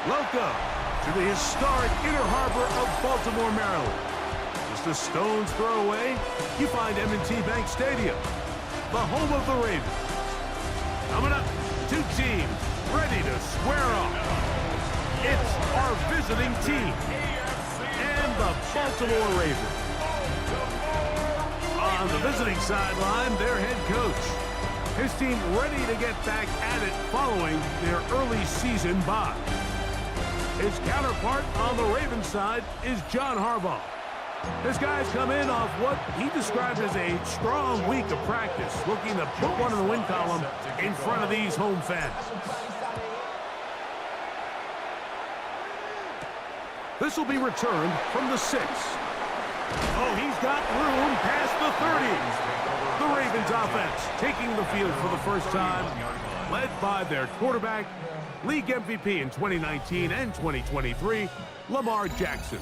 Welcome to the historic Inner Harbor of Baltimore, Maryland. Just a stone's throw away, you find M&T Bank Stadium, the home of the Ravens. Coming up, two teams ready to square off. It's our visiting team and the Baltimore Ravens. On the visiting sideline, their head coach. His team ready to get back at it following their early season bye. His counterpart on the Ravens side is John Harbaugh. This guy's come in off what he described as a strong week of practice, looking to put one in the win column in front of these home fans. This will be returned from the 6. Oh, he's got room past the 30. The Ravens offense taking the field for the first time, led by their quarterback, league MVP in 2019 and 2023, Lamar Jackson.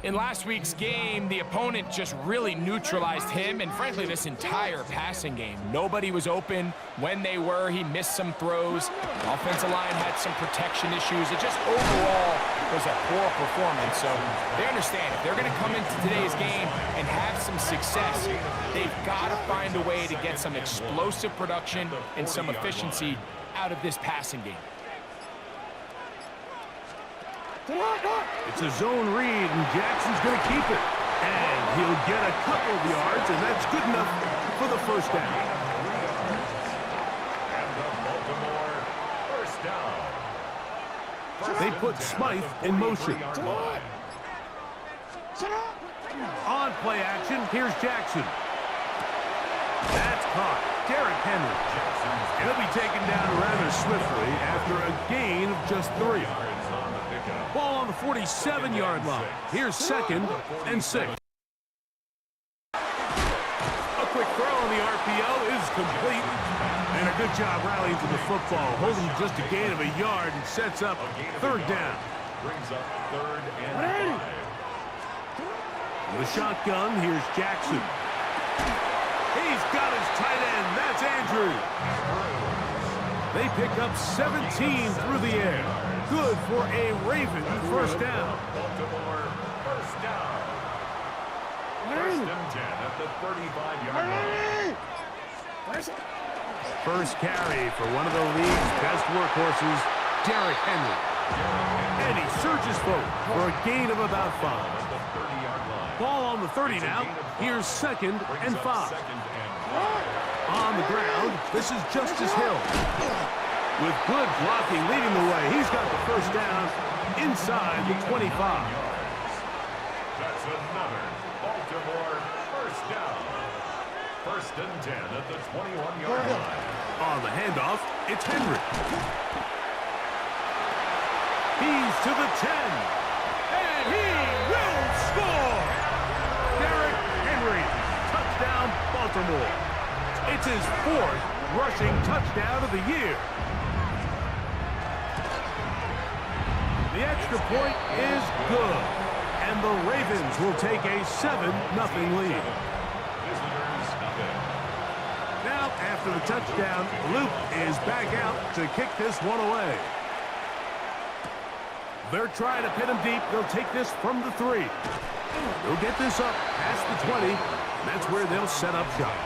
In last week's game, the opponent just really neutralized him and, frankly, this entire passing game. Nobody was open. When they were, he missed some throws. The offensive line had some protection issues. It just overall was a poor performance. So they understand if they're going to come into today's game and have some success, they've got to find a way to get some explosive production and some efficiency out of this passing game. It's a zone read, and Jackson's going to keep it. And he'll get a couple of yards, and that's good enough for the first down. And the Baltimore first down. They put Smythe in motion. On play action, here's Jackson. That's caught. Derrick Henry. And he'll be taken down rather swiftly after a gain of just 3. Ball on the 47-yard line. Here's 2nd and 6. A quick throw on the RPO is complete. And a good job rallying to the football, holding just a gain of a yard and sets up 3rd down. Brings up 3rd and 5. The shotgun, here's Jackson. He's got his tight end. That's Andrews. They pick up 17 through the air. Good for a Raven first down. Baltimore first down. 1st and 10 at the 35-yard line. First carry for one of the league's best workhorses, Derrick Henry. And he surges forward for a gain of about 5. Ball on the 30 now. Here's 2nd and 5. On the ground, this is Justice Hill. With good blocking leading the way, he's got the first down inside the 25. That's another Baltimore first down. 1st and 10 at the 21-yard line. On the handoff, it's Henry. He's to the 10. And he will score! Derrick Henry, touchdown Baltimore. It's his 4th rushing touchdown of the year. The extra point is good, and the Ravens will take a 7-0 lead. Now, after the touchdown, Luke is back out to kick this one away. They're trying to pin him deep. They'll take this from the 3. They'll get this up past the 20. That's where they'll set up shop.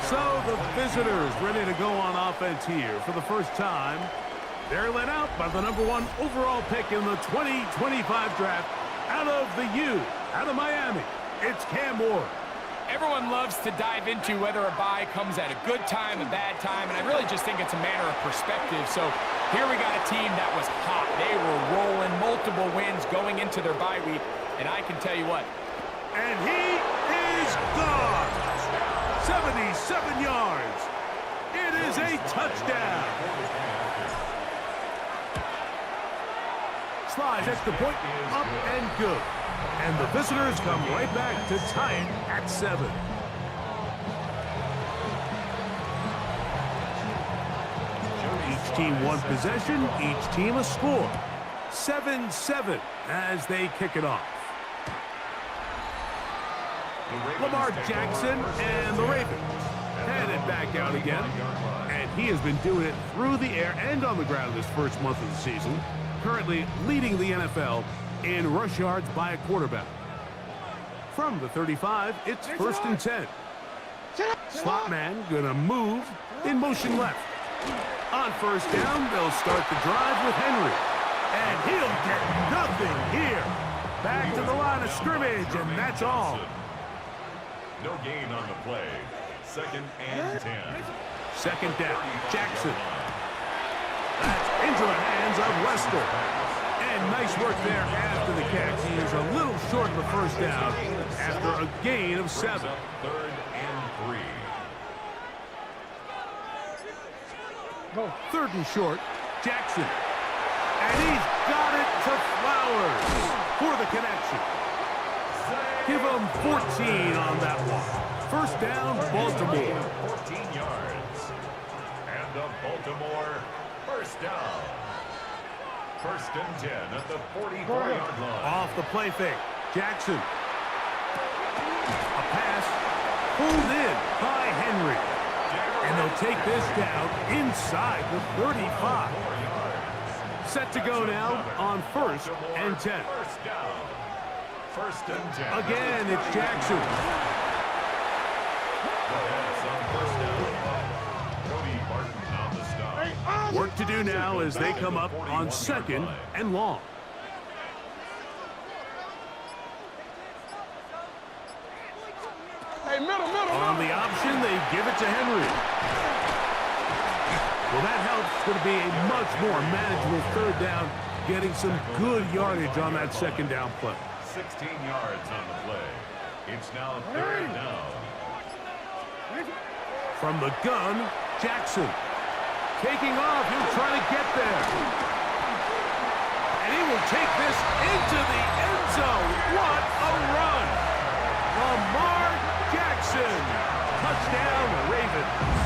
So the visitors ready to go on offense here for the first time. They're led out by the #1 overall pick in the 2025 draft out of the U, out of Miami. It's Cam Ward. Everyone loves to dive into whether a bye comes at a good time, a bad time, and I really just think it's a matter of perspective. So here we got a team that was hot. They were rolling, multiple wins going into their bye week, and I can tell you what. And he is gone. 77 yards. It is a touchdown. Slides extra point, up and good. And the visitors come right back to tie it at 7. Each team one possession, each team a score. 7-7 as they kick it off. Lamar Jackson and the Ravens headed back out again. And he has been doing it through the air and on the ground this first month of the season. currently leading the NFL in rush yards by a quarterback. From the 35, it's 1st and 10. Slot man gonna move in motion left. On 1st down, they'll start the drive with Henry. And he'll get nothing here. Back to the line of scrimmage, and that's all. No gain on the play. 2nd and 10. 2nd down, Jackson. That's into the hands of Westall. And nice work there after the catch. He is a little short of the 1st down after a gain of 7. 3rd and 3. 3rd and short, Jackson. And he's got it to Flowers for the connection. Give him 14 on that one. 1st down, Baltimore. 14 yards. And the Baltimore 1st down. 1st and 10 at the 44-yard line. Off the play fake, Jackson. A pass pulled in by Henry. And they'll take this down inside the 35. Set to go now on 1st and 10. 1st down. 1st and 10. Again, it's Jackson. On 1st down. Cody Barton on the stop. Work to do now as they come up on 2nd and long. On the option, they give it to Henry. Well, that helps. It's going to be a much more manageable 3rd down, getting some good yardage on that 2nd down play. 16 yards on the play. It's now 3rd down. From the gun, Jackson. Taking off, he'll try to get there. And he will take this into the end zone. What a run! Lamar Jackson. Touchdown, Ravens.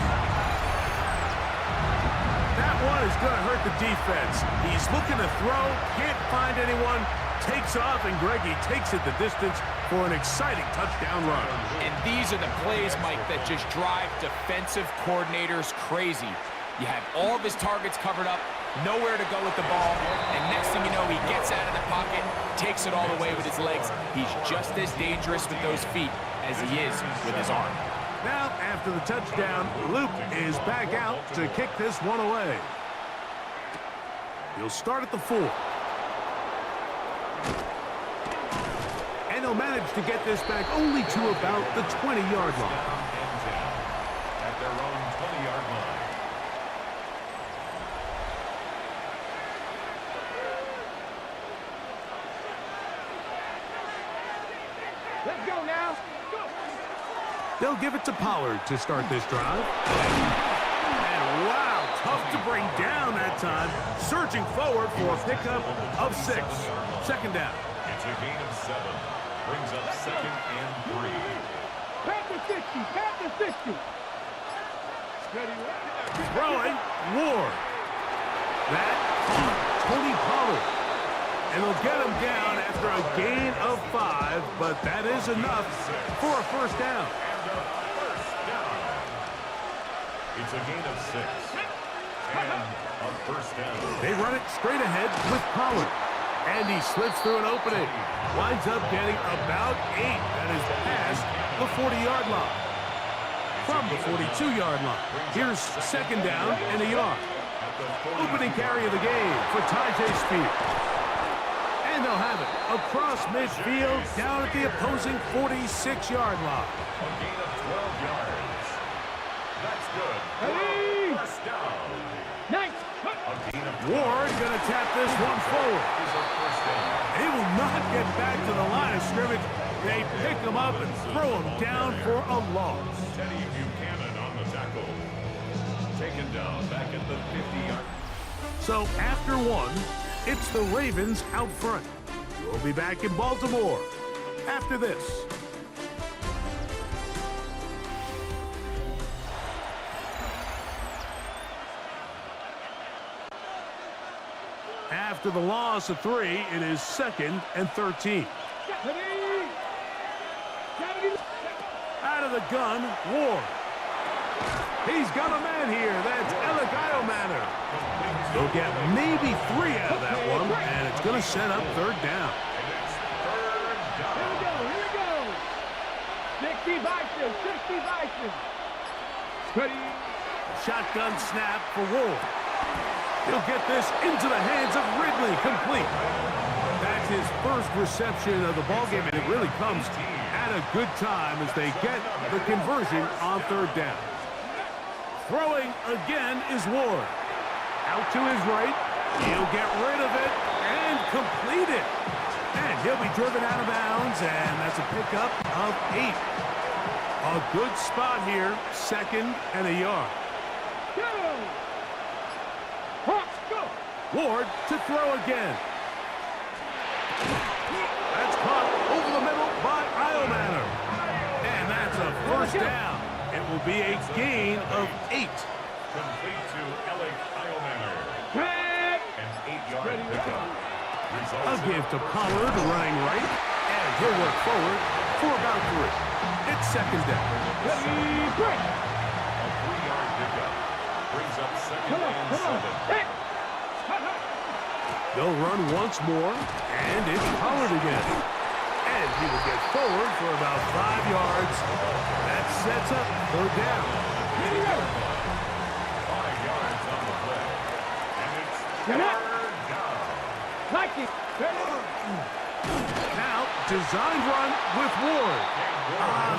That one is going to hurt the defense. He's looking to throw, can't find anyone, takes off, and Greggy takes it the distance for an exciting touchdown run. And these are the plays, Mike, that just drive defensive coordinators crazy. You have all of his targets covered up, nowhere to go with the ball, and next thing you know, he gets out of the pocket, takes it all the way with his legs. He's just as dangerous with those feet as he is with his arm. Now, after the touchdown, Luke is back out to kick this one away. He'll start at the 4. And he'll manage to get this back only to about the 20-yard line. At their own 20-yard line. Let's go now. Go. They'll give it to Pollard to start this drive. And wow, tough to bring down that time. Surging forward for a pickup of 6. 2nd down. It's a gain of 7. Brings up 2nd and 3. Pack the 60. Pack the 60. Throwing, Ward. That caught Tony Pollard. And they'll get him down after a gain of 5, but that is enough for a 1st down. And a 1st down. It's a gain of 6. And a 1st down. They run it straight ahead with Pollard. And he slips through an opening. Winds up getting about 8. That is past the 40-yard line. From the 42-yard line. Here's 2nd down and a yard. Opening carry of the game for Tyjae Spears. And they'll have it across midfield down at the opposing 46-yard line. A gain of 12 yards. That's good. Hey! 1st down. Nice. A gain of 12 Ward going to tap this one forward. is a 1st down. He will not get back to the line of scrimmage. They pick him up and throw him down for a loss. Teddy Buchanan on the tackle. Taken down back at the 50-yard. So after 1, it's the Ravens out front. We'll be back in Baltimore after this. After the loss of 3, it is 2nd and 13. Out of the gun, Ward. He's got a man here. That's Alec Iomanner. They'll get maybe 3 out of that one, and it's going to set up third down. Here we go. 60 Vikings, 60 Vikings. Ready. Shotgun snap for Ward. He'll get this into the hands of Ridley, complete. That's his first reception of the ballgame, and it really comes at a good time as they get the conversion on third down. Throwing again is Ward. Out to his right. He'll get rid of it and complete it. And he'll be driven out of bounds, and that's a pickup of 8. A good spot here, 2nd and a yard. Go. Hawks, go. Ward to throw again. That's caught over the middle by Iomanner. And that's a first down. It will be a gain of 8. Complete to Alec Iomanner. Back. An 8-yard pickup. A give to Pollard running right. And he'll work forward for about 3. It's 2nd down. Ready, break. A 3-yard pickup. Brings up 2nd Come and on. 7. Hey. Hut, hut. They'll run once more, and it's Pollard again. And he will get forward for about 5 yards. That sets up third down. Here we go. 5 yards on the play. And it's Get up. third down. Like it. Now, designed run with Ward.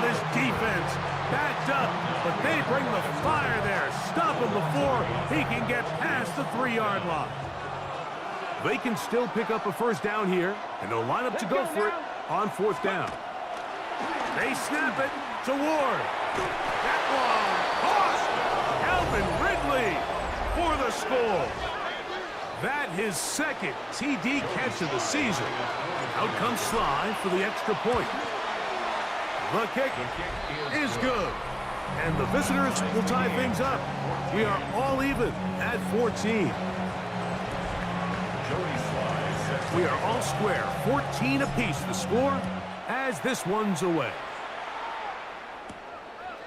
This defense backed up, but they bring the fire there. Stop him before he can get past the 3-yard line. They can still pick up a first down here, and they'll line up to go for it on 4th down. They snap it to Ward. That one tossed. Calvin Ridley for the score. That his 2nd TD catch of the season. Out comes Sly for the extra point. The kick is good. And the visitors will tie things up. We are all even at 14. We are all square, 14 apiece the score as this one's away.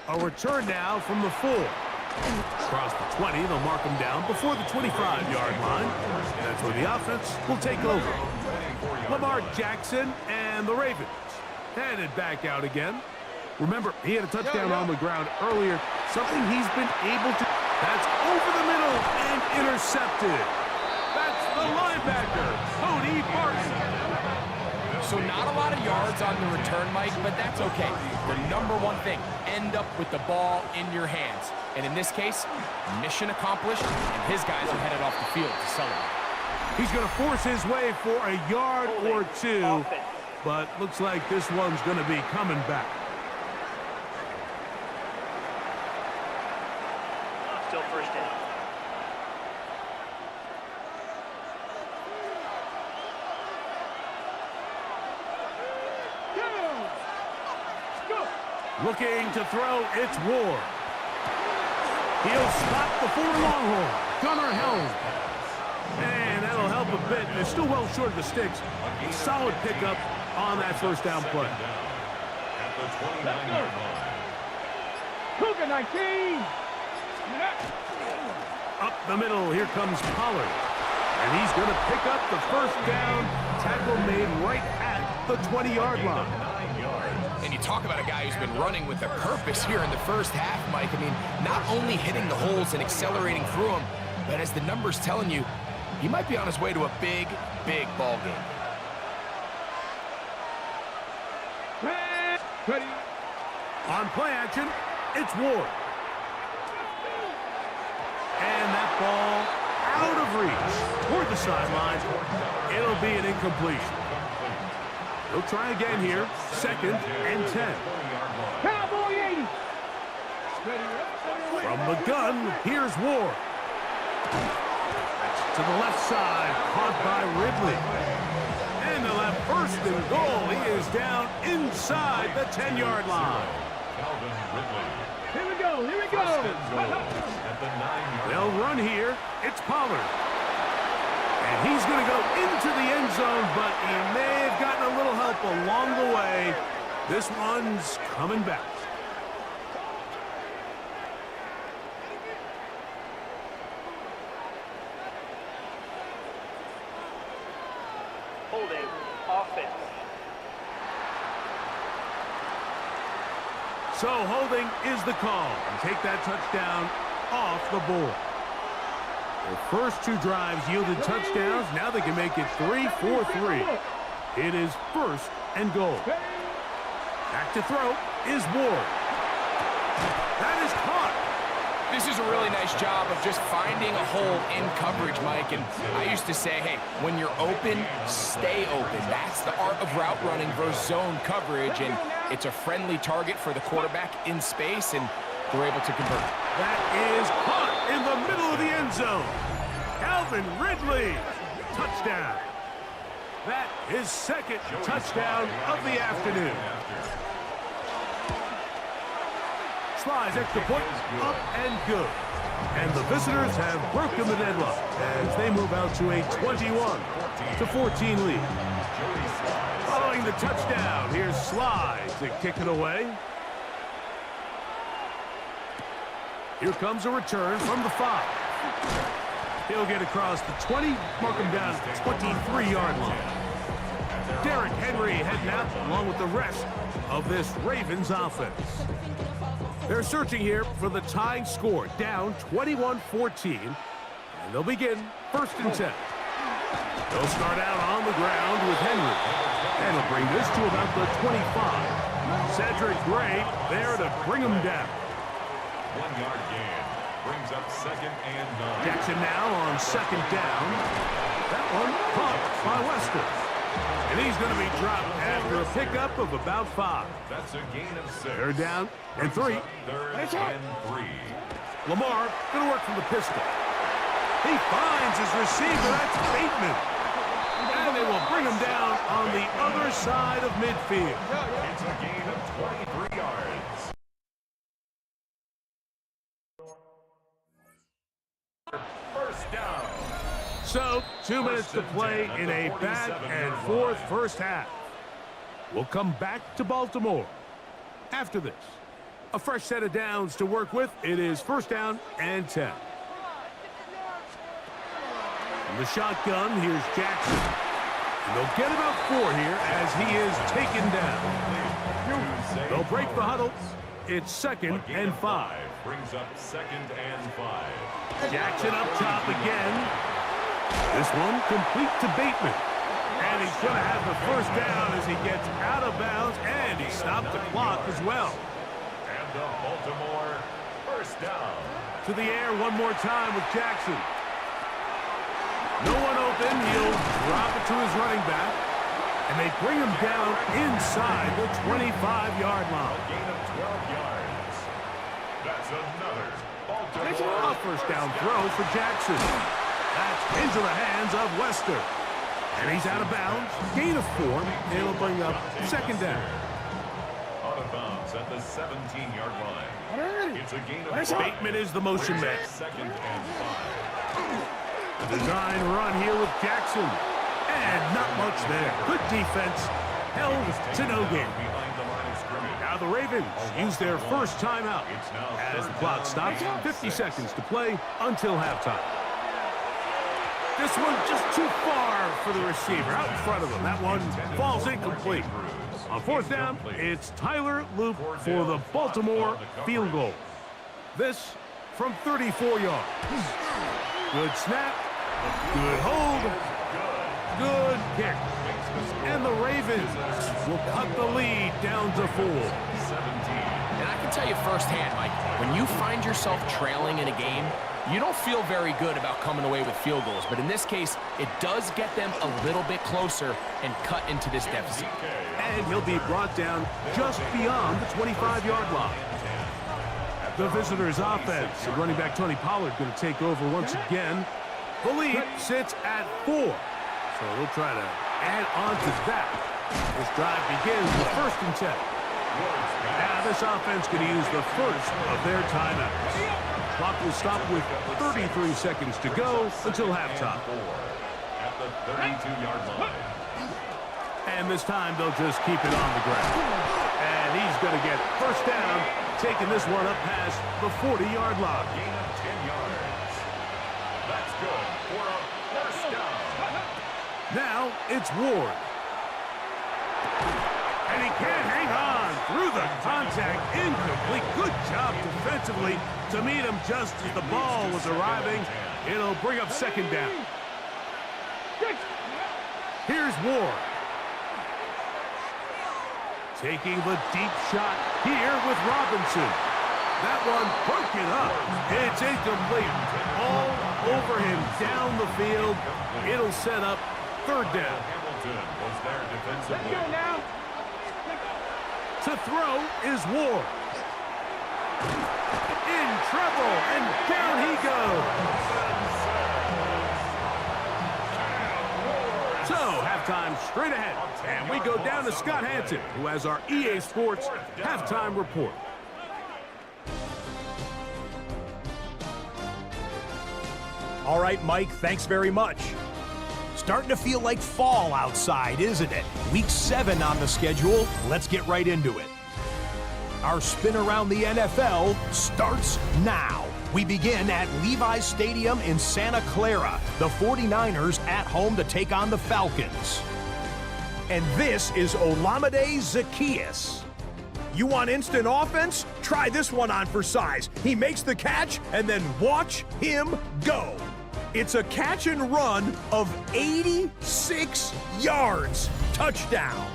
A return now from the 4. Across the 20, they'll mark them down before the 25-yard line. That's where the offense will take over. Lamar Jackson and the Ravens headed back out again. Remember, he had a touchdown on the ground earlier, something he's been able to. That's over the middle and intercepted. That's the linebacker, Cody Barton. So not a lot of yards on the return, Mike, but that's okay. The number one thing, end up with the ball in your hands. And in this case, mission accomplished, and his guys are headed off the field to celebrate. He's going to force his way for a yard or 2, but looks like this one's going to be coming back. Still first down. Looking to throw, it's Ward. He'll spot the 4 Longhorn, Gunnar Helm. And that'll help a bit. They're still well short of the sticks. Solid pickup on that first down play. At the 29-yard line. Cougar 19. Up the middle, here comes Pollard. And he's going to pick up the first down. Tackle made right at the 20-yard line. And you talk about a guy who's been running with a purpose here in the first half, Mike. I mean, not only hitting the holes and accelerating through them, but as the numbers telling you, he might be on his way to a big, big ball game. Ready. On play action, it's Ward. And that ball out of reach toward the sideline. It'll be an incompletion. He'll try again here, 2nd and 10. Cowboy 80. From the gun, here's Ward. To the left side, caught by Ridley. And they'll have 1st and goal. He is down inside the 10-yard line. Calvin Ridley. Here we go. Here we go. At the 9-yard They'll run here. It's Pollard. And he's going to go into the end zone, but he may have gotten a little help along the way. This one's coming back. holding offense. So holding is the call. And take that touchdown off the board. The first two drives yielded touchdowns. Now they can make it 3-4-3. It is first and goal. Back to throw is Ward. That is caught. This is a really nice job of just finding a hole in coverage, Mike. And I used to say, hey, when you're open, stay open. That's the art of route running versus zone coverage. And it's a friendly target for the quarterback in space, and they're able to convert. That is caught in the middle of the end zone. Calvin Ridley, touchdown. That is second touchdown of the afternoon. Slides extra point, up and good. And the visitors have broken the deadlock as they move out to a 21-14 lead. Following the touchdown, here's Slide to kick it away. Here comes a return from the 5. He'll get across the 20, mark him down at the 23-yard line. Derrick Henry heading out along with the rest of this Ravens offense. They're searching here for the tying score, down 21-14, and they'll begin first and 10. They'll start out on the ground with Henry, and he'll bring this to about the 25. Cedric Gray there to bring him down. 1-yard gain brings up second and 9. Jackson now on second down. That one caught by Wester. And he's going to be dropped after a pickup of about 5. That's a gain of 6. Third down and 3. Third and 3. Lamar going to work from the pistol. He finds his receiver. That's Bateman. And they will bring him down on the other side of midfield. It's a gain of 23 yards. First down. So, 2 minutes to play in a back-and-forth first half. We'll come back to Baltimore after this. A fresh set of downs to work with. It is first down and 10. From the shotgun, here's Jackson. And they'll get about 4 here as he is taken down. They'll break the huddle. It's second and 5. Brings up second and 5. Jackson up top again. This one complete to Bateman. And he's going to have the first down as he gets out of bounds, and he stopped the clock as well. And the Baltimore first down. To the air one more time with Jackson. No one open. He'll drop it to his running back. And they bring him down inside the 25-yard line. A gain of 12 yards. That's another Baltimore A first down throw for Jackson. That's into the hands of Wester. And he's out of bounds. Gain of 4. It'll bring up second down. out of bounds at the 17-yard line. It's a gain of 5. Bateman is the motion man. Second and 5. The design run here with Jackson. And not much there. Good defense. Held to no gain. Behind the line of scrimmage. Now the Ravens use their first timeout It's now as the third clock down stops. and 50 6. seconds to play until halftime. This one just too far for the receiver out in front of him. That one falls incomplete. On fourth down, it's Tyler Loop for the Baltimore field goal. This from 34 yards. Good snap, good hold, good kick. And the Ravens will cut the lead down to 4. 17. And I can tell you firsthand, Mike, when you find yourself trailing in a game, you don't feel very good about coming away with field goals. But in this case, it does get them a little bit closer and cut into this deficit. And he'll be brought down just beyond the 25-yard line. The visitors' offense, and running back Tony Pollard going to take over once again. The lead sits at 4. So they'll try to add on to that. This drive begins with first and 10. Now this offense can use the first of their timeouts. Clock will stop with 33 seconds to go until halftime. At the 32-yard line. And this time they'll just keep it on the ground. And he's going to get first down, taking this one up past the 40-yard line. Gain of 10 yards. That's good for a first down. Now it's Ward. And he can't hang on through the contact. Incomplete. Good job defensively to meet him just as the ball was arriving. It'll bring up second down. Here's Ward. Taking the deep shot here with Robinson. That one broken up. It's incomplete. All over him down the field. It'll set up third down. Hamilton was there defensively. Let's go now. To throw is Ward. In trouble, and down he goes. So, halftime straight ahead. And we go down to Scott Hanson, who has our EA Sports halftime report. All right, Mike, thanks very much. Starting to feel like fall outside, isn't it? Week 7 on the schedule. Let's get right into it. Our spin around the NFL starts now. We begin at Levi's Stadium in Santa Clara. The 49ers at home to take on the Falcons. And this is Olamide Zaccheaus. You want instant offense? Try this one on for size. He makes the catch, and then watch him go. It's a catch and run of 86 yards. Touchdown.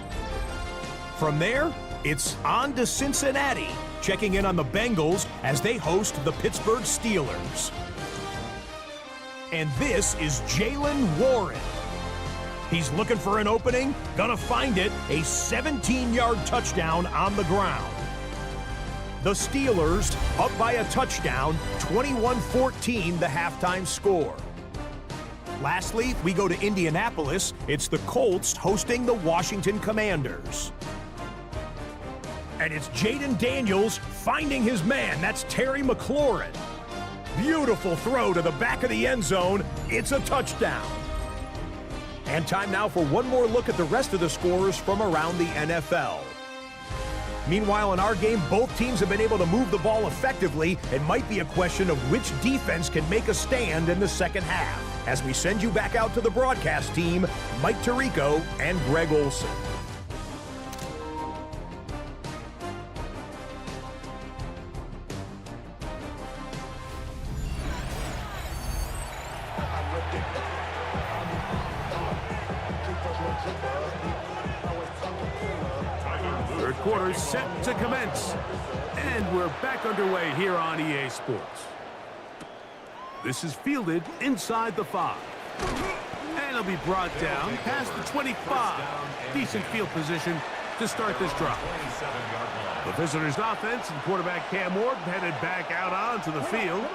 From there, it's on to Cincinnati, checking in on the Bengals as they host the Pittsburgh Steelers. And this is Jaylen Warren. He's looking for an opening, gonna find it, a 17-yard touchdown on the ground. The Steelers up by a touchdown, 21-14 the halftime score. Lastly, we go to Indianapolis. It's the Colts hosting the Washington Commanders. And it's Jaden Daniels finding his man. That's Terry McLaurin. Beautiful throw to the back of the end zone. It's a touchdown. And time now for one more look at the rest of the scores from around the NFL. Meanwhile, in our game, both teams have been able to move the ball effectively. It might be a question of which defense can make a stand in the second half. As we send you back out to the broadcast team, Mike Tirico and Greg Olson. Third quarter set to commence. And we're back underway here on EA Sports. This is fielded inside the 5. And it'll be brought down past the 25. Decent field position to start this drive. The visitors' offense and quarterback Cam Ward headed back out onto the field.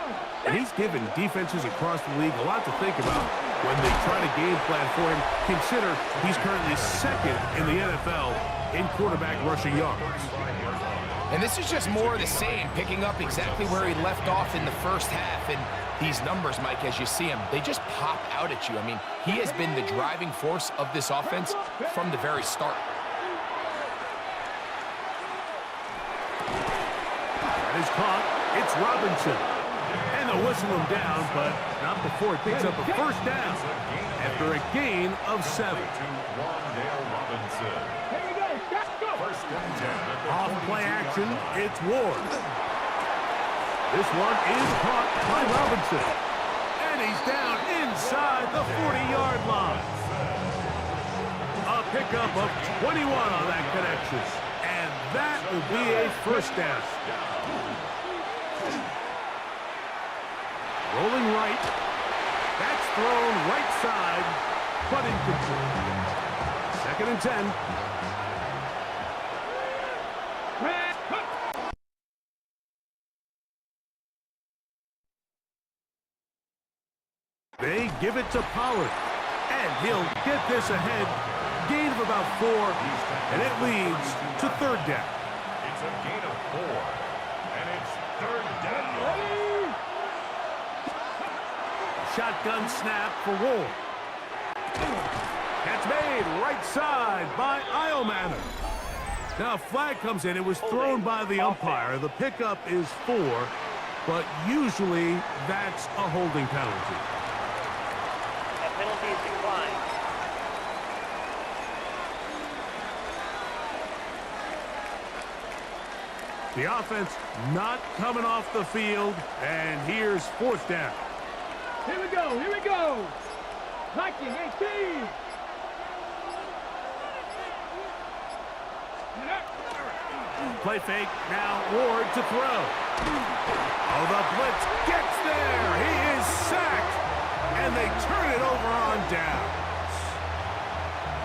And he's given defenses across the league a lot to think about when they try to game plan for him. Consider he's currently second in the NFL in quarterback rushing yards. And this is just more of the same, picking up exactly where he left off in the first half. And these numbers, Mike, as you see him, they just pop out at you. I mean, he has been the driving force of this offense from the very start. That is caught. It's Robinson. And they'll whistle him down, but not before he picks up a first down after a gain of 7. Off play action, it's Ward. This one is caught by Robinson. And he's down inside the 40-yard line. A pickup of 21 on that connection. And that will be a first down. Rolling right. That's thrown right side, but incomplete. Second and 10. They give it to Pollard, and he'll get this ahead. Gain of about 4, and it leads to third down. It's a gain of 4, and it's third down. Shotgun snap for Ward. Catch made right side by Iomanner. Now a flag comes in. It was thrown by the umpire. The pickup is 4, but usually that's a holding penalty. Penalty is declined. The offense not coming off the field, and here's 4th down. Here we go. Here we go. Viking 18. Play fake, now Ward to throw. Oh, the blitz gets there. He is sacked, and they turn it over on down.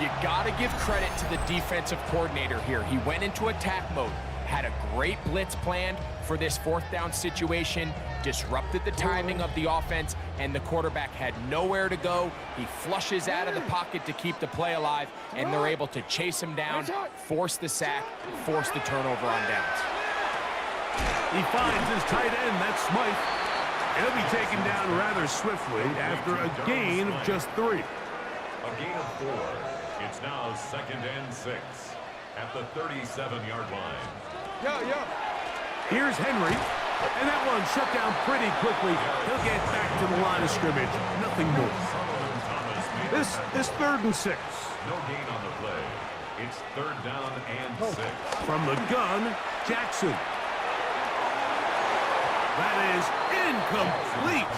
You got to give credit to the defensive coordinator here. He went into attack mode, had a great blitz planned for this 4th down situation, disrupted the timing of the offense, and the quarterback had nowhere to go. He flushes out of the pocket to keep the play alive, and they're able to chase him down, force the sack, force the turnover on downs. He finds his tight end, that's Smythe. He'll be taken down rather swiftly after a gain of just 3. A gain of 4. It's now 2nd and 6 at the 37-yard line. Here's Henry, and that one shut down pretty quickly. He'll get back to the line of scrimmage, nothing more. This is 3rd and 6. No gain on the play. It's 3rd down and 6. From the gun, Jackson. That is incomplete.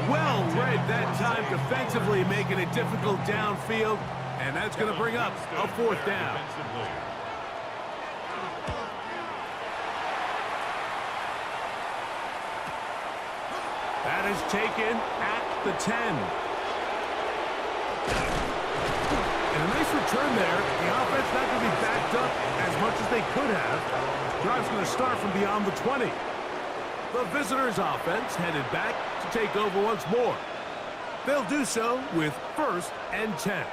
Well read that time defensively, making it difficult downfield, and that's going to bring up a 4th down. That is taken at the 10. And a nice return there. The offense not going to be backed up as much as they could have. Drive's going to start from beyond the 20. The visitors' offense headed back to take over once more. They'll do so with 1st and 10.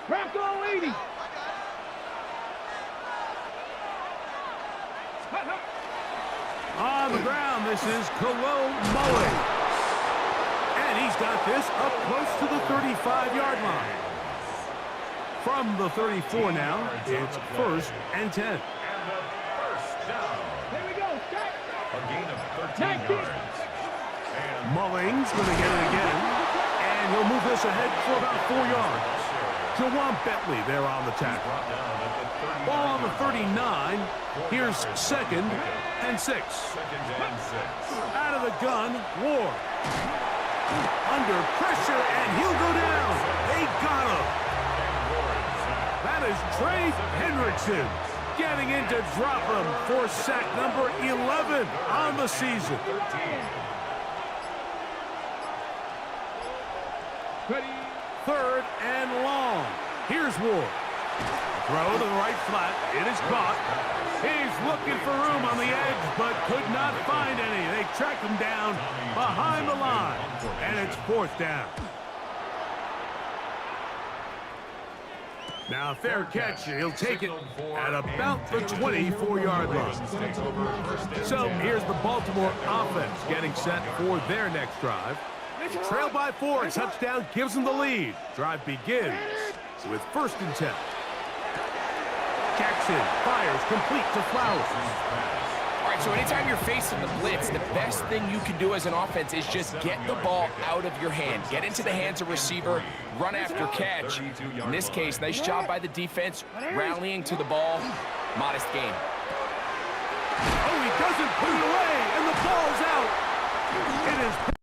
Bronco 80. On the ground, this is Cologne Mulling. And he's got this up close to the 35-yard line. From the 34 now, it's 1st and 10. And the 1st down. Here we go. Set. A gain of 13 yards. And Mulling's going to get it again. And he'll move this ahead for about 4 yards. Jawan Bentley there on the tackle. brought down at the 30. Ball on the 39. Here's 2nd and 6. 2nd and 6. Out of the gun, Ward. Under pressure, and he'll go down. They got him. That is Trey Hendrickson getting in to drop him for sack number 11 on the season. 3rd and long. Here's Ward. Throw to the right flat. It is caught. He's looking for room on the edge, but could not find any. They track him down behind the line, and it's 4th down. Now, fair catch. He'll take it at about the 24-yard line. So here's the Baltimore offense getting set for their next drive. Trail by 4, touchdown gives them the lead. Drive begins with 1st and 10. Jackson fires complete to Flowers. All right, so anytime you're facing the blitz, the best thing you can do as an offense is just get the ball out of your hand. Get into the hands of receiver, run after catch. In this case, nice job by the defense, rallying to the ball. Modest game. Oh, he doesn't put it away, and the ball's out. It is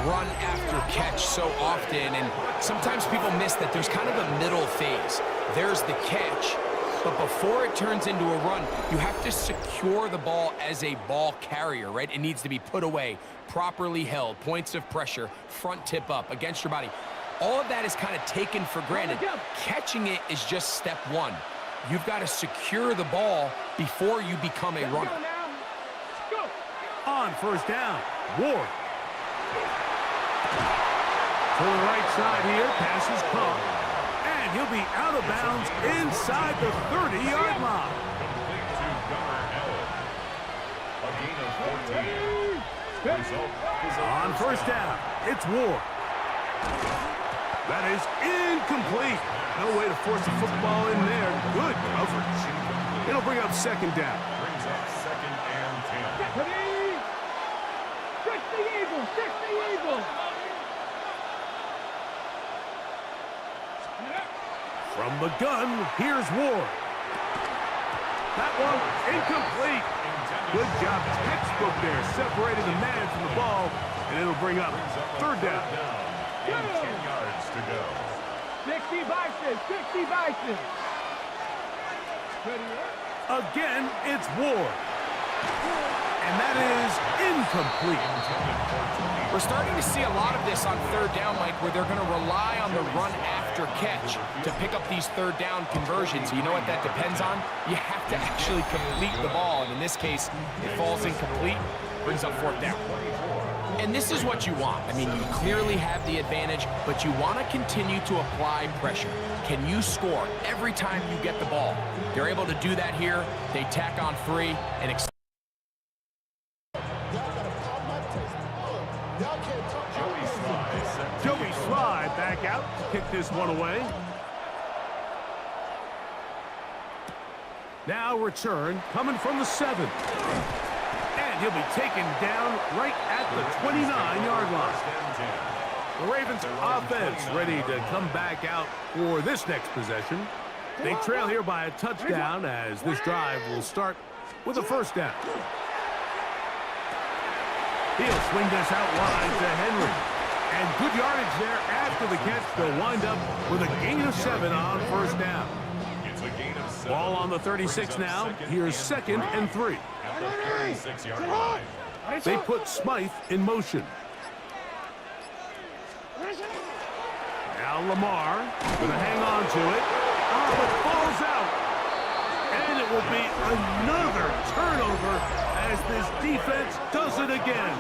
run after catch so often, and sometimes people miss that there's kind of a middle phase. There's the catch, but before it turns into a run, you have to secure the ball as a ball carrier, right? It needs to be put away, properly held, points of pressure, front tip up against your body. All of that is kind of taken for granted. Catching it is just step one. You've got to secure the ball before you become a runner. on 1st down. Ward. To the right side here, pass is caught. And he'll be out of bounds inside the 30-yard line. Complete to Gunnar Allen. A gain of 14. Result is On 1st down, it's Ward. That is incomplete. No way to force the football in there. Good coverage. It'll bring up 2nd down. brings up 2nd and 10. Fix the Eagle! Fix the Eagle! From the gun, here's Ward. That one incomplete. Good job, textbook there, separating the man from the ball, and it'll bring up third down. And 10 yards to go. 60 vices, 60 vices. Again, it's Ward. And that is incomplete. We're starting to see a lot of this on third down, Mike, where they're going to rely on the run after catch to pick up these third down conversions. You know what that depends on? You have to actually complete the ball, and in this case, it falls incomplete, brings up fourth down. And this is what you want. I mean, you clearly have the advantage, but you want to continue to apply pressure. Can you score every time you get the ball? They're able to do that here. They tack on 3 and Joey Sly back out to kick this one away. Now return coming from the 7. And he'll be taken down right at the 29-yard line. The Ravens offense ready to come back out for this next possession. They trail here by a touchdown as this drive will start with a first down. He'll swing this out wide to Henry. And good yardage there after the catch. They'll wind up with a gain of 7 on first down. It's a gain of 7. Ball on the 36 now. Here's 2nd and 3. At the 36-yard line. They put Smythe in motion. Now Lamar going to hang on to it. Oh, it falls out. And it will be another turnover as this defense does it again.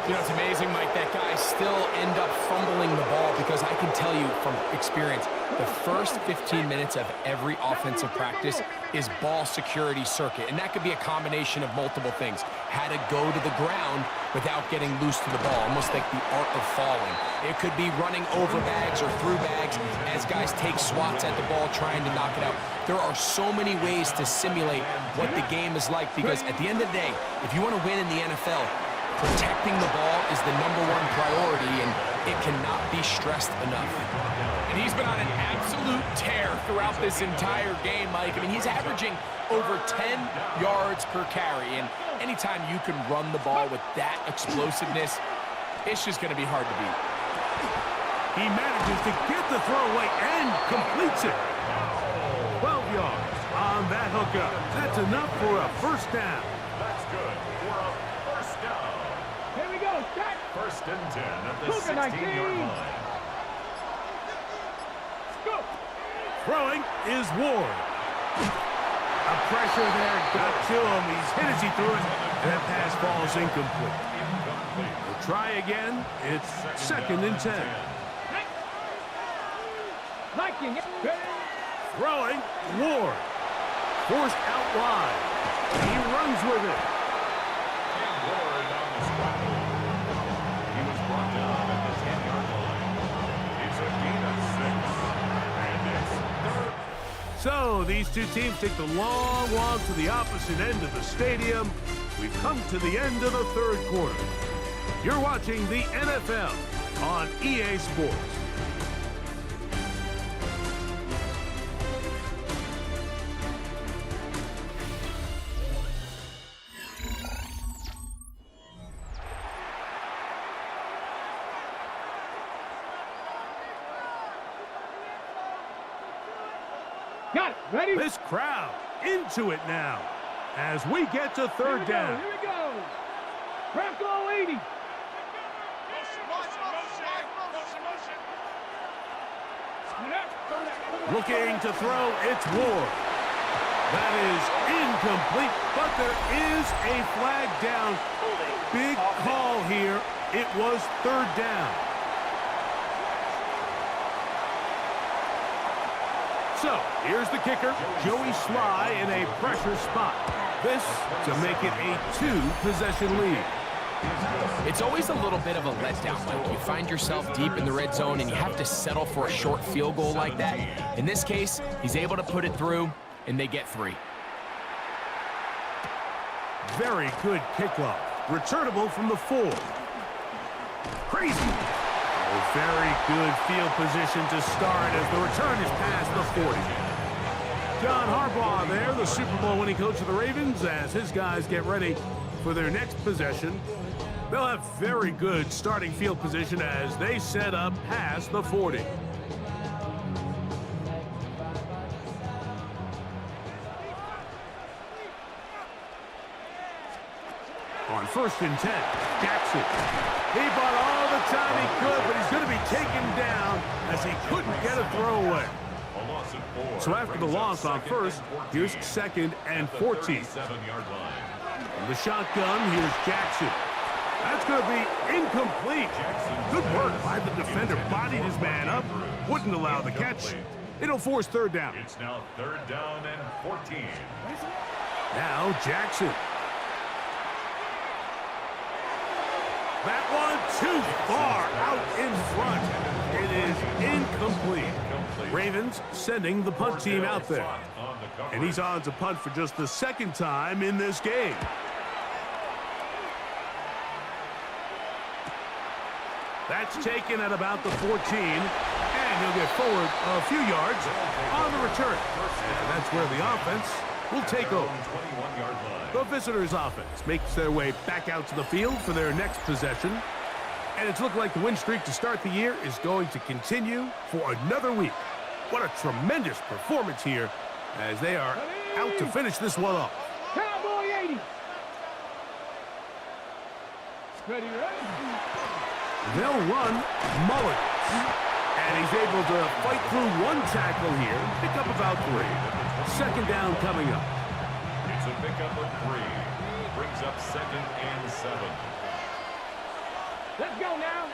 You know, it's amazing, Mike, that guys still end up fumbling the ball because I can tell you from experience, the first 15 minutes of every offensive practice is ball security circuit. And that could be a combination of multiple things. How to go to the ground without getting loose to the ball, almost like the art of falling. It could be running over bags or through bags as guys take swats at the ball trying to knock it out. There are so many ways to simulate what the game is like because at the end of the day, if you want to win in the NFL, protecting the ball is the #1 priority, and it cannot be stressed enough. And he's been on an absolute tear throughout this entire game, Mike. I mean, he's averaging over 10 yards per carry, and anytime you can run the ball with that explosiveness, it's just going to be hard to beat. He manages to get the throw away and completes it. 12 yards on that hookup. That's enough for a first down. That's good for a first down. Here we go, set. 1st and 10 at the Cougar 16-yard 19. line. Go. Throwing is Ward. A pressure there got to him. He's hit as he threw it, and that pass falls incomplete. We'll try again. It's 2nd and 10. Viking. Throwing, Ward. Forced out wide. He runs with it. Ward on the scramble. He was brought down at the 10-yard line. It's a gain of 6. And it's 3rd. So these two teams take the long walk to the opposite end of the stadium. We've come to the end of the 3rd quarter. You're watching the NFL on EA Sports. Got it. Ready? This crowd into it now as we get to 3rd down. Here we go. Bronco 80. Looking to throw, it's Ward. That is incomplete, but there is a flag down. Big call here. It was 3rd down. So, here's the kicker, Joey Sly in a pressure spot. This to make it a 2-possession lead. It's always a little bit of a letdown. Like you find yourself deep in the red zone and you have to settle for a short field goal like that. In this case, he's able to put it through, and they get 3. Very good kickoff. Returnable from the 4. Crazy. A very good field position to start as the return is past the 40. John Harbaugh there, the Super Bowl winning coach of the Ravens, as his guys get ready for their next possession. They'll have very good starting field position as they set up past the 40. On 1st and 10, Jackson. He bought all the time he could, but he's going to be taken down as he couldn't get a throw away. So after the loss on 1st, here's 2nd and 14. From the shotgun, here's Jackson. That's going to be incomplete. Good work by the defender. Bodied his man up. Wouldn't allow the catch. It'll force 3rd down. It's now 3rd down and 14. Now Jackson. That one too far out in front. It is incomplete. Ravens sending the punt team out there. And he's on to punt for just the 2nd time in this game. That's taken at about the 14, and he'll get forward a few yards on the return. And that's where the offense will take over. The visitors' offense makes their way back out to the field for their next possession. And it's looked like the win streak to start the year is going to continue for another week. What a tremendous performance here as they are out to finish this one off. Cowboy 80. Ready, ready. They'll run Mullins. And he's able to fight through one tackle here, pick up about 3. 2nd down coming up. It's a pickup of 3. Brings up 2nd and 7. Let's go now.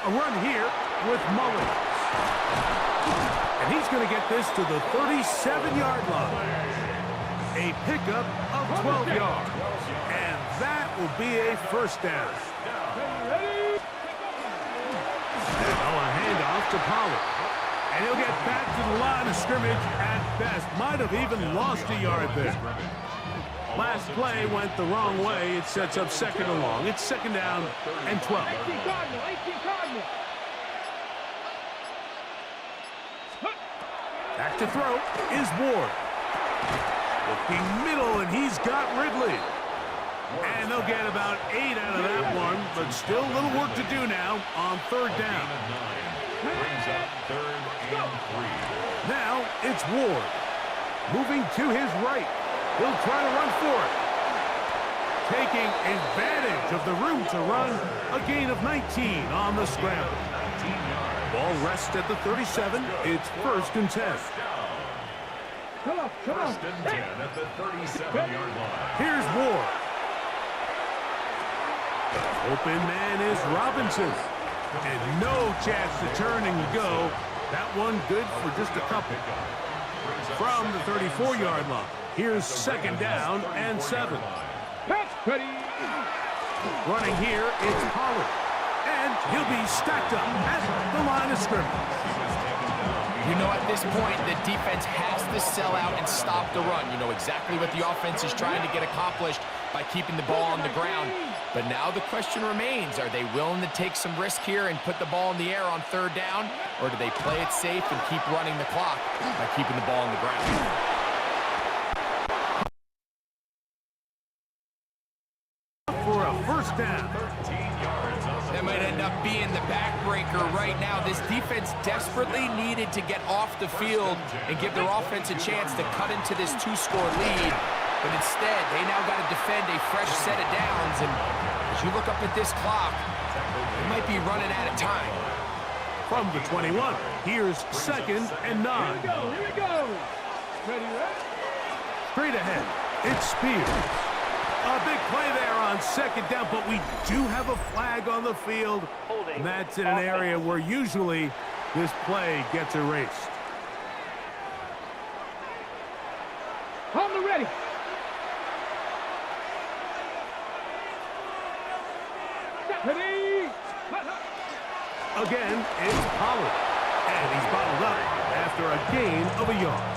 A run here with Mullins. And he's going to get this to the 37-yard line. A pickup of 12 yards. And that will be a 1st down. Now a handoff to Pollard. And he'll get back to the line of scrimmage at best. Might have even lost a yard there. Last play went the wrong way. It sets up 2nd and long. It's 2nd down and 12. 18 Cardinal. Back to throw is Ward. Looking middle, and he's got Ridley. And they'll get about 8 out of that one, but still a little work to do now on 3rd down. Brings up 3rd and 3. Now it's Ward. Moving to his right. He'll try to run for it. Taking advantage of the room to run. A gain of 19 on the scramble. Ball rests at the 37. It's 1st and 10. Come on. 1st and 10 at the 37-yard line. Here's Ward. Open man is Robinson. And no chance to turn and go. That one good for just a couple. From the 34-yard line. Here's 2nd down and 7. Patch, ready. Running here, it's Pollard. And he'll be stacked up at the line of scrimmage. You know, at this point, the defense has to sell out and stop the run. You know exactly what the offense is trying to get accomplished by keeping the ball on the ground. But now the question remains, are they willing to take some risk here and put the ball in the air on 3rd down? Or do they play it safe and keep running the clock by keeping the ball on the ground? For a 1st down. That might end up being the backbreaker right now. This defense desperately needed to get off the field and give their offense a chance to cut into this 2-score lead. But instead, they now got to defend a fresh set of downs. And as you look up at this clock, they might be running out of time. From the 21, here's 2nd and 9. Here we go. Ready, ready. Straight ahead, it's Spears. A big play there on 2nd down, but we do have a flag on the field. And that's in an area where usually this play gets erased. On the ready. Ready. Again, it's Pollard. And he's bottled up after a gain of a yard.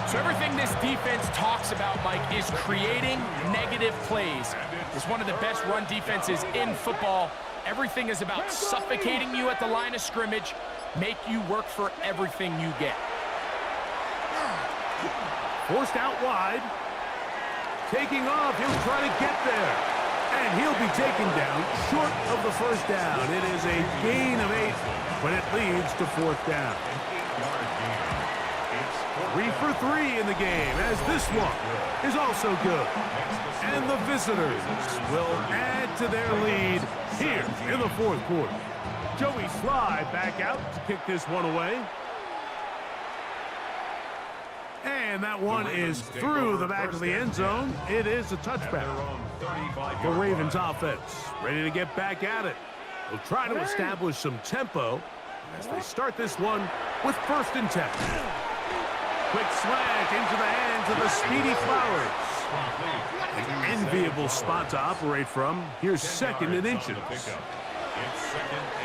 So everything this defense talks about, Mike, is creating negative plays. It's one of the best run defenses in football. Everything is about suffocating you at the line of scrimmage, make you work for everything you get. Forced out wide. Taking off, he'll try to get there. And he'll be taken down short of the first down. It is a gain of 8, but it leads to 4th down. 3 for 3 in the game, as this one is also good. And the visitors will add to their lead here in the 4th quarter. Joey Slye back out to kick this one away. And that one is through the back of the end zone. It is a touchback. The Ravens offense ready to get back at it. They'll try to establish some tempo as they start this one with 1st and 10. Quick slant into the hands of the speedy Flowers. An enviable spot to operate from. Here's 2nd and inches.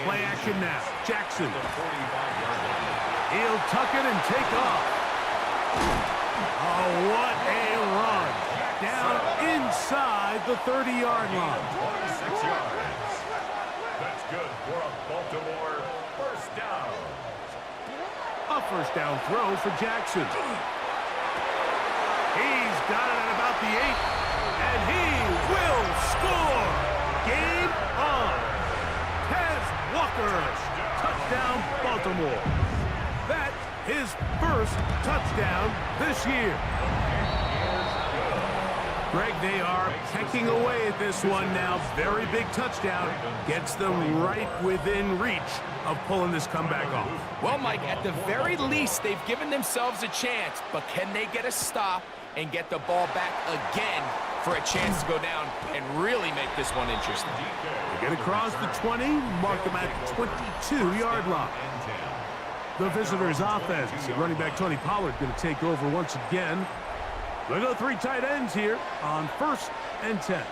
Play action now. Jackson. He'll tuck it and take off. Oh, what a run. Down inside the 30-yard line. 26 yards. That's good for a Baltimore 1st down. A 1st down throw for Jackson. He's got it at about the 8, and he will score. Game on. Tez Walker, touchdown Baltimore. That his 1st touchdown this year. Greg, they are pecking away at this one now. Very big touchdown. Gets them right within reach of pulling this comeback off. Well, Mike, at the very least, they've given themselves a chance, but can they get a stop and get the ball back again for a chance to go down and really make this one interesting? They get across the 20, mark them at the 22-yard line. The visitors' offense. Running back Tony Pollard going to take over once again. They'll go 3 tight ends here on 1st and 10.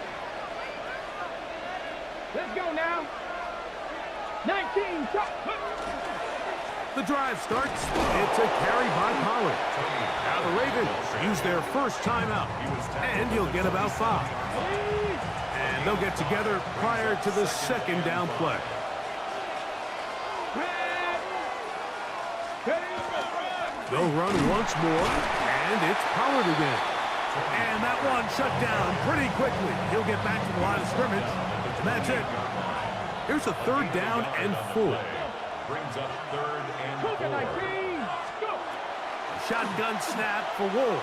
Let's go now. 19, shot. The drive starts. It's a carry by Pollard. Now the Ravens use their 1st timeout, and he'll get about 5. And they'll get together prior to the 2nd down play. They'll run once more, and it's Pollard again. And that one shut down pretty quickly. He'll get back to the line of scrimmage, and that's it. Here's a 3rd down and 4. Brings up 3rd and 4. Shotgun snap for Wolf.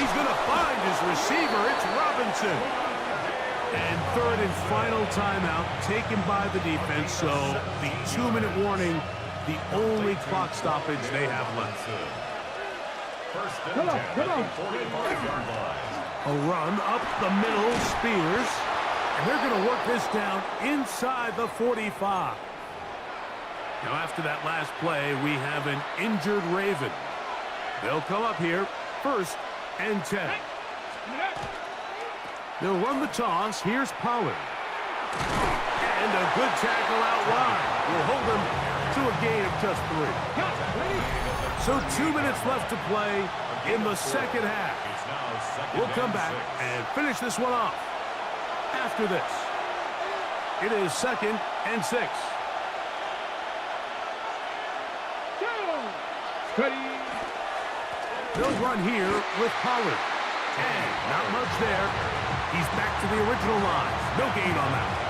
He's going to find his receiver. It's Robinson. And 3rd and final timeout taken by the defense, so the 2-minute warning, the only clock stoppage they have left. 1st and 10 Come on. 45-yard line. A run up the middle, Spears. And they're going to work this down inside the 45. Now, after that last play, we have an injured Raven. They'll come up here, 1st and 10. They'll run the toss. Here's Pollard. And a good tackle out wide. Will hold them to a gain of just 3. So 2 minutes left to play in the 2nd half. We'll come back and finish this one off after this. It is 2nd and 6. They'll run here with Pollard. And not much there. He's back to the original line. No gain on that.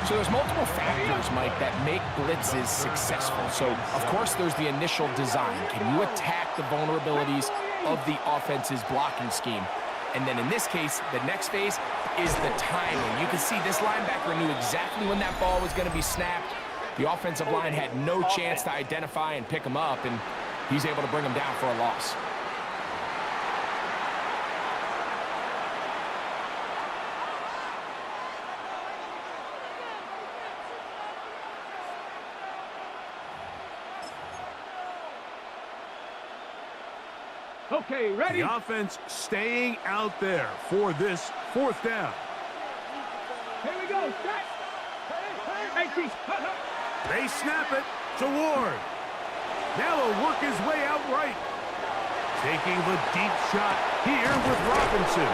So there's multiple factors, Mike, that make blitzes successful. So, of course, there's the initial design. Can you attack the vulnerabilities of the offense's blocking scheme? And then in this case, the next phase is the timing. You can see this linebacker knew exactly when that ball was going to be snapped. The offensive line had no chance to identify and pick him up, and he's able to bring him down for a loss. Okay, ready? The offense staying out there for this 4th down. Here we go. Set. 18. They snap it to Ward. Now he'll work his way out right. Taking the deep shot here with Robinson.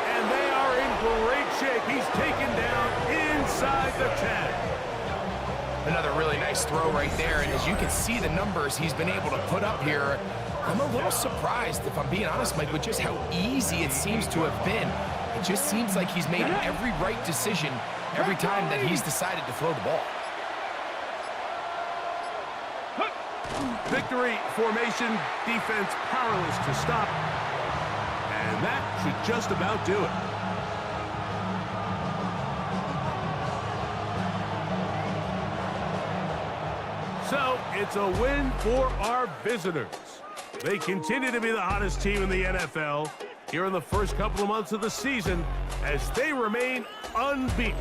And they are in great shape. He's taken down inside the 10. Another really nice throw right there, and as you can see the numbers he's been able to put up here, I'm a little surprised, if I'm being honest, Mike, with just how easy it seems to have been. It just seems like he's made every right decision every time that he's decided to throw the ball. Victory formation, defense powerless to stop. And that should just about do it. So, it's a win for our visitors. They continue to be the hottest team in the NFL here in the first couple of months of the season as they remain unbeaten.